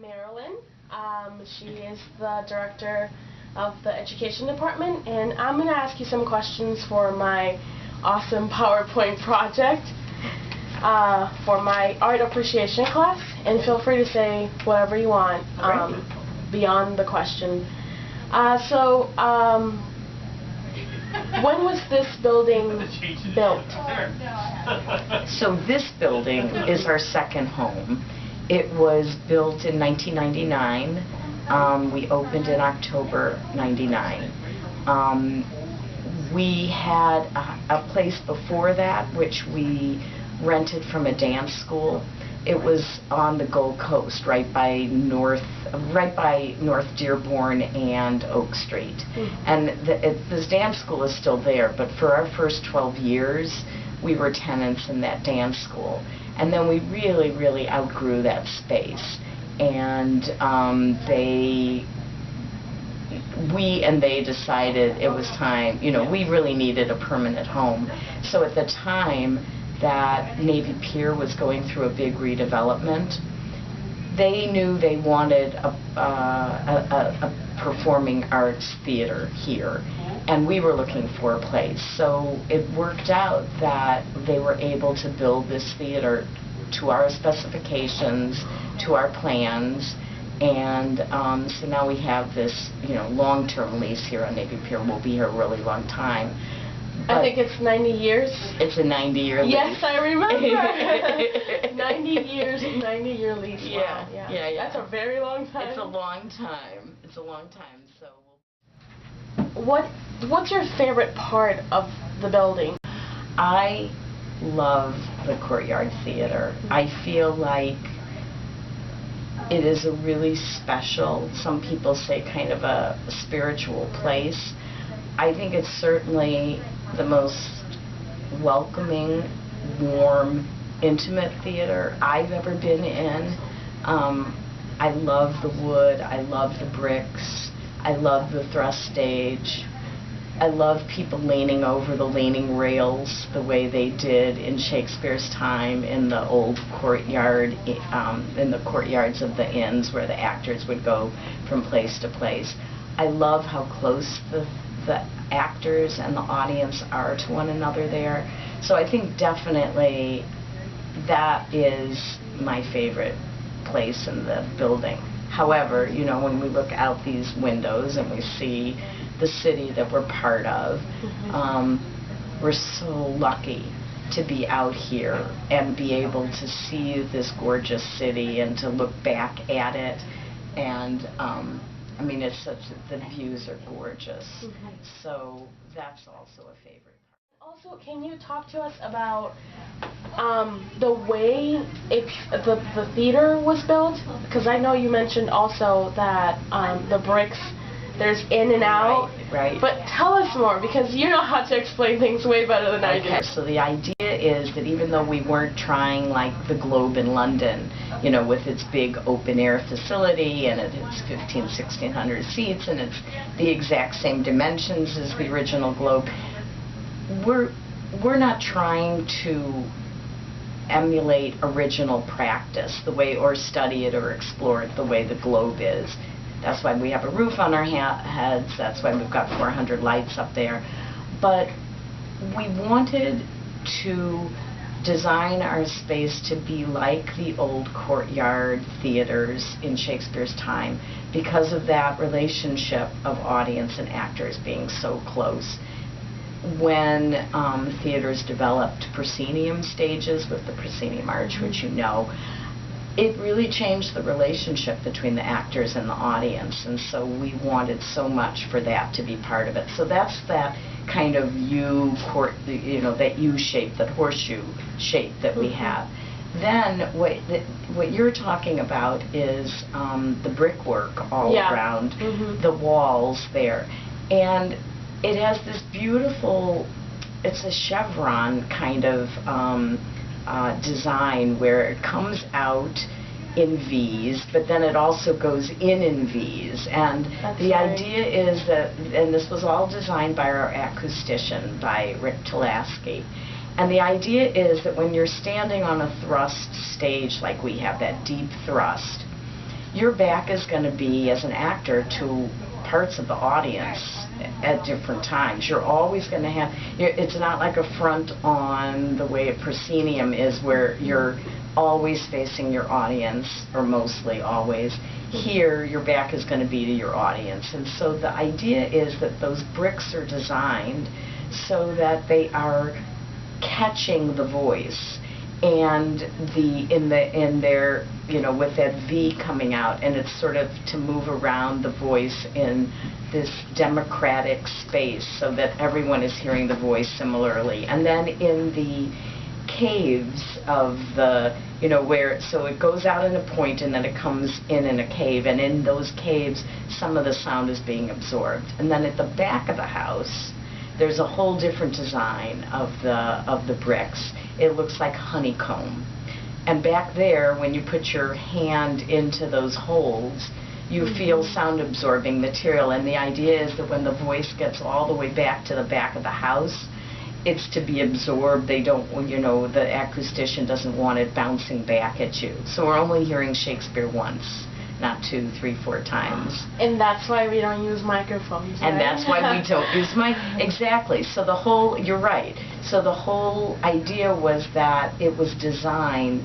Marilyn. She is the director of the education department, and I'm going to ask you some questions for my awesome PowerPoint project for my art appreciation class, and feel free to say whatever you want beyond the question. When was this building built? So this building is our second home. It was built in 1999. We opened in October '99. We had a place before that which we rented from a dance school. It was on the Gold Coast, right by North Dearborn and Oak Street. And this dance school is still there, but for our first 12 years, we were tenants in that dance school. And then we really, really outgrew that space. And they decided it was time, we really needed a permanent home. So at the time that Navy Pier was going through a big redevelopment, they knew they wanted a performing arts theater here, and we were looking for a place. So it worked out that they were able to build this theater to our specifications, to our plans, and so now we have this long-term lease here on Navy Pier. We'll be here a really long time. I think it's 90 years. It's a 90-year lease. Yes, I remember. 90 years, 90-year lease. Yeah, wow. yeah. That's a very long time. It's a long time. It's a long time. So. What's your favorite part of the building? I love the Courtyard Theater. I feel like it is a really special, some people say kind of a spiritual place. I think it's certainly the most welcoming, warm, intimate theater I've ever been in. I love the wood, I love the bricks, I love the thrust stage. I love people leaning over the leaning rails the way they did in Shakespeare's time in the old courtyard, in the courtyards of the inns where the actors would go from place to place. I love how close the actors and the audience are to one another there. So I think definitely that is my favorite place in the building. However, when we look out these windows and we see the city that we're part of, we're so lucky to be out here and be able to see this gorgeous city and to look back at it. And I mean, the views are gorgeous. So that's also a favorite. Also, can you talk to us about the way the theater was built? Because I know you mentioned also that the bricks, there's in and out. Right. But tell us more, because you know how to explain things way better than I do. So the idea is that even though we weren't trying like the Globe in London, with its big open-air facility and its 1,600 seats and it's the exact same dimensions as the original Globe, we're not trying to emulate original practice the way, or study it or explore it the way the Globe is. That's why we have a roof on our heads. That's why we've got 400 lights up there. But we wanted to design our space to be like the old courtyard theaters in Shakespeare's time because of that relationship of audience and actors being so close. When theaters developed proscenium stages with the proscenium arch, which it really changed the relationship between the actors and the audience, and so we wanted so much for that to be part of it. So that's that kind of that U shape, that horseshoe shape that we have. Then what you're talking about is the brickwork all around the walls there, and it has this beautiful, it's a chevron kind of design where it comes out in V's, but then it also goes in V's. And the idea is that, and this was all designed by our acoustician, by Rick Tulaski, and the idea is that when you're standing on a thrust stage like we have, that deep thrust, your back is going to be, as an actor, to parts of the audience at different times. You're always going to have, it's not like a front on the way a proscenium is where you're always facing your audience, or mostly always. Here, your back is going to be to your audience. And so the idea is that those bricks are designed so that they are catching the voice, and in their, you know, with that V coming out, and it's sort of to move around the voice in this democratic space so that everyone is hearing the voice similarly. And then in the caves of the, you know, where, so it goes out in a point and then it comes in a cave, and in those caves some of the sound is being absorbed. And then at the back of the house there's a whole different design of the bricks. It looks like honeycomb. And back there, when you put your hand into those holes, you feel sound absorbing material. And the idea is that when the voice gets all the way back to the back of the house, it's to be absorbed. They don't, you know, the acoustician doesn't want it bouncing back at you. So we're only hearing Shakespeare once, not 2, 3, 4 times. And that's why we don't use microphones, right? And that's why we don't use exactly. So the whole, you're right. So the whole idea was that it was designed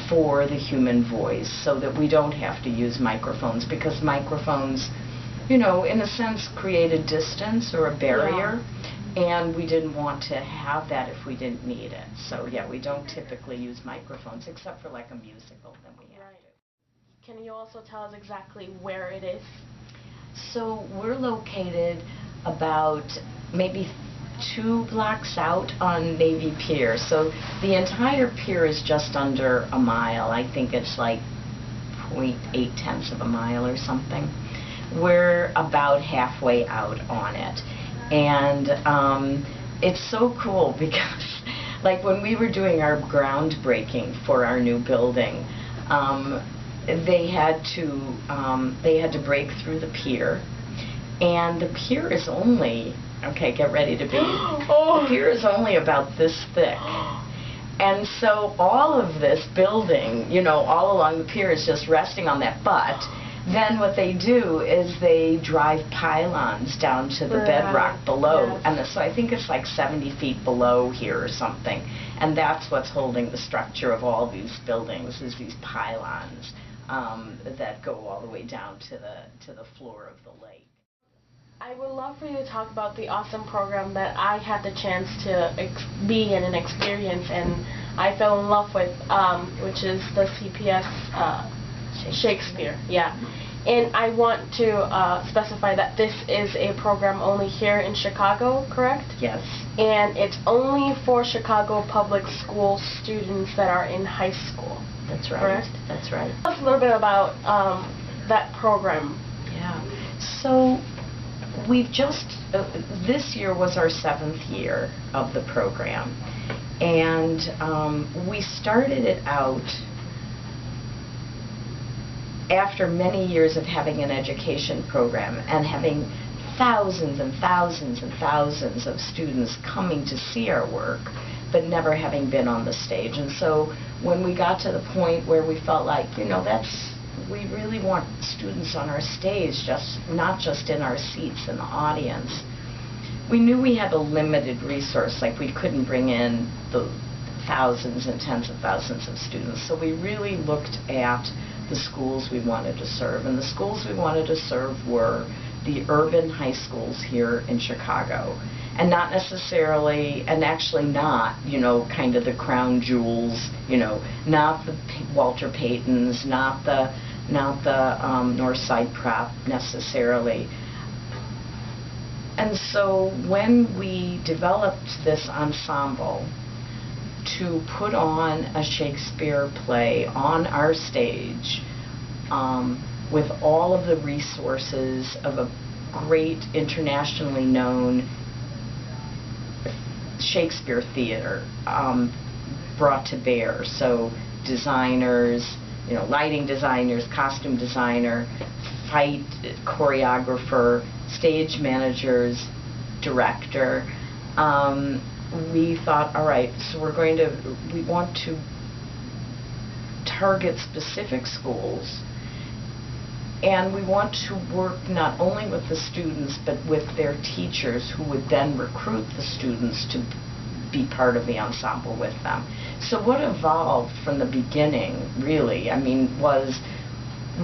for the human voice, so that we don't have to use microphones, because microphones, you know, in a sense create a distance or a barrier. Yeah. And we didn't want to have that if we didn't need it. So yeah, we don't typically use microphones, except for like a musical, then we have to. Can you also tell us exactly where it is? So we're located about maybe 2 blocks out on Navy Pier. So the entire pier is just under a mile. I think it's like 0.8 of a mile or something. We're about halfway out on it. And it's so cool because, like, when we were doing our groundbreaking for our new building, they had to break through the pier, and the pier is only, okay, get ready to be, the pier is only about this thick. And so all of this building, you know, all along the pier is just resting on that. But then what they do is they drive pylons down to the bedrock below. Yes. And so I think it's like 70 feet below here or something. And that's what's holding the structure of all these buildings, is these pylons that go all the way down to the floor of the lake. I would love for you to talk about the awesome program that I had the chance to be in and experience, and I fell in love with, which is the CPS Shakespeare. Yeah. And I want to specify that this is a program only here in Chicago, correct? Yes. And it's only for Chicago public school students that are in high school. That's right. Correct? That's right. Tell us a little bit about that program. Yeah. So we've just, this year was our 7th year of the program. And we started it out after many years of having an education program and having thousands and thousands and thousands of students coming to see our work, but never having been on the stage. And so when we got to the point where we felt like, you know, we really want students on our stage, not just in our seats in the audience. We knew we had a limited resource, like we couldn't bring in the thousands and tens of thousands of students. So we really looked at the schools we wanted to serve. And the schools we wanted to serve were the urban high schools here in Chicago. And not necessarily, and actually not, you know, kind of the crown jewels, you know, not the Walter Paytons, not the Northside Prep necessarily. And so when we developed this ensemble to put on a Shakespeare play on our stage, with all of the resources of a great internationally known Shakespeare theater brought to bear. So designers, you know, lighting designers, costume designer, fight choreographer, stage managers, director. We thought, all right, so we want to target specific schools And we want to work not only with the students, but with their teachers, who would then recruit the students to be part of the ensemble with them. So what evolved from the beginning, really, was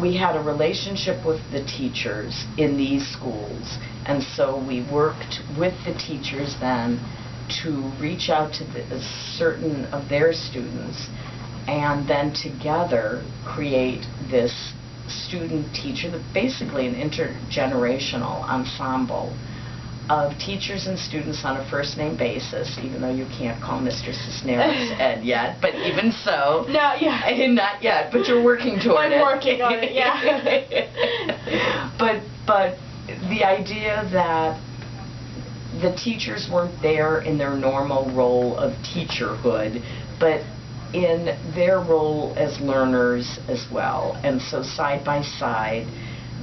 we had a relationship with the teachers in these schools, and so we worked with the teachers then to reach out to certain of their students, and then together create this student-teacher, basically an intergenerational ensemble of teachers and students on a first-name basis, even though you can't call Mr. Cisneros Ed yet, but even so. Not yet. Not yet, but you're working toward it. I'm working on it, yeah. But the idea that the teachers weren't there in their normal role of teacherhood, but in their role as learners as well. And so side by side,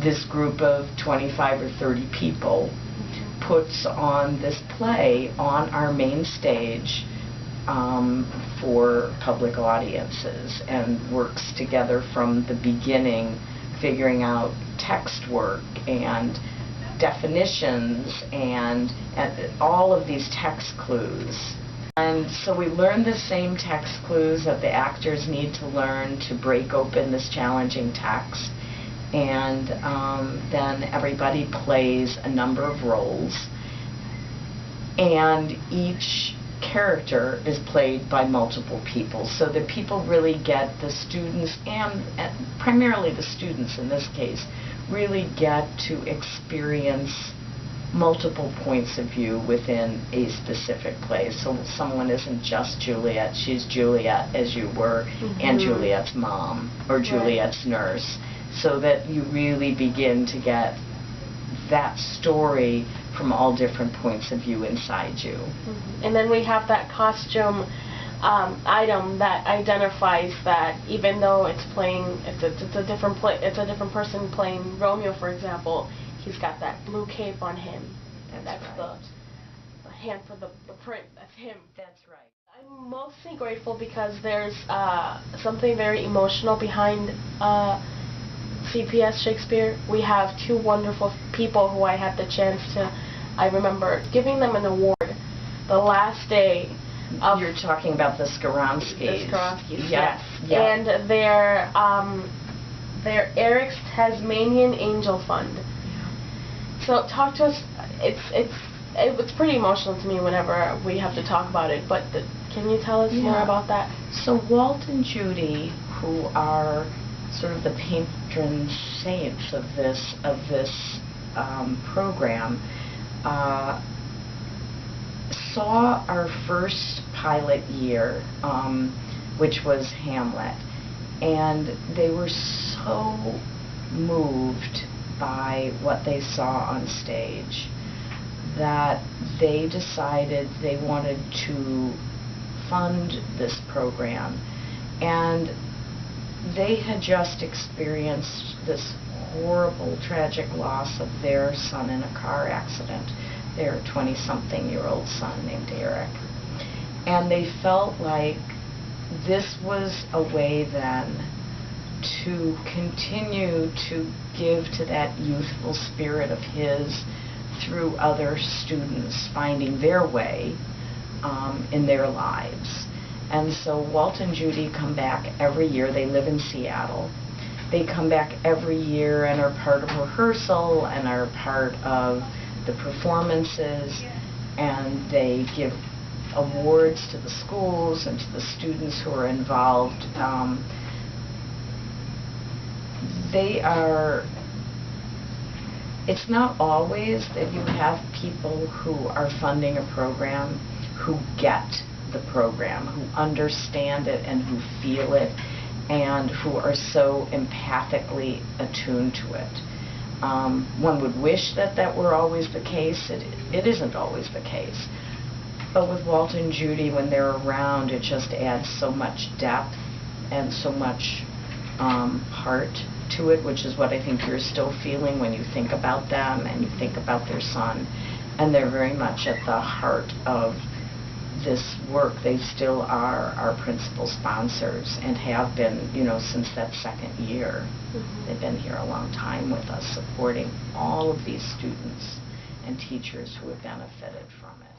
this group of 25 or 30 people puts on this play on our main stage for public audiences, and works together from the beginning, figuring out text work and definitions and all of these text clues. And so we learn the same text clues that the actors need to learn to break open this challenging text. And then everybody plays a number of roles. And each character is played by multiple people. So that people really get, the students, and primarily the students in this case, really get to experience multiple points of view within a specific play. So someone isn't just Juliet, she's Juliet as you were, and Juliet's mom, or Juliet's nurse, so that you really begin to get that story from all different points of view inside you. And then we have that costume item that identifies that even though it's playing, it's a different person playing Romeo, for example. He's got that blue cape on him, and that's right. the hand for the print. That's him. That's right. I'm mostly grateful because there's something very emotional behind CPS Shakespeare. We have two wonderful people who I had the chance to, I remember giving them an award the last day of... You're talking about the Skaronskis. The Skaronskis, yes. And their Eric's Tasmanian Angel Fund. So talk to us. It's pretty emotional to me whenever we have to talk about it. But can you tell us more about that? So Walt and Judy, who are sort of the patron saints of this program, saw our first pilot year, which was Hamlet, and they were so moved by what they saw on stage that they decided they wanted to fund this program. And they had just experienced this horrible, tragic loss of their son in a car accident, their 20-something-year-old son named Eric. And they felt like this was a way then to continue to give to that youthful spirit of his through other students finding their way in their lives. And so Walt and Judy come back every year. They live in Seattle. They come back every year and are part of rehearsal and are part of the performances, and they give awards to the schools and to the students who are involved. It's not always that you have people who are funding a program who get the program, who understand it and who feel it, and who are so empathically attuned to it. One would wish that were always the case. It isn't always the case. But with Walt and Judy, when they're around, it just adds so much depth and so much heart to it, which is what I think you're still feeling when you think about them and you think about their son. And they're very much at the heart of this work. They still are our principal sponsors and have been, since that second year. They've been here a long time with us, supporting all of these students and teachers who have benefited from it.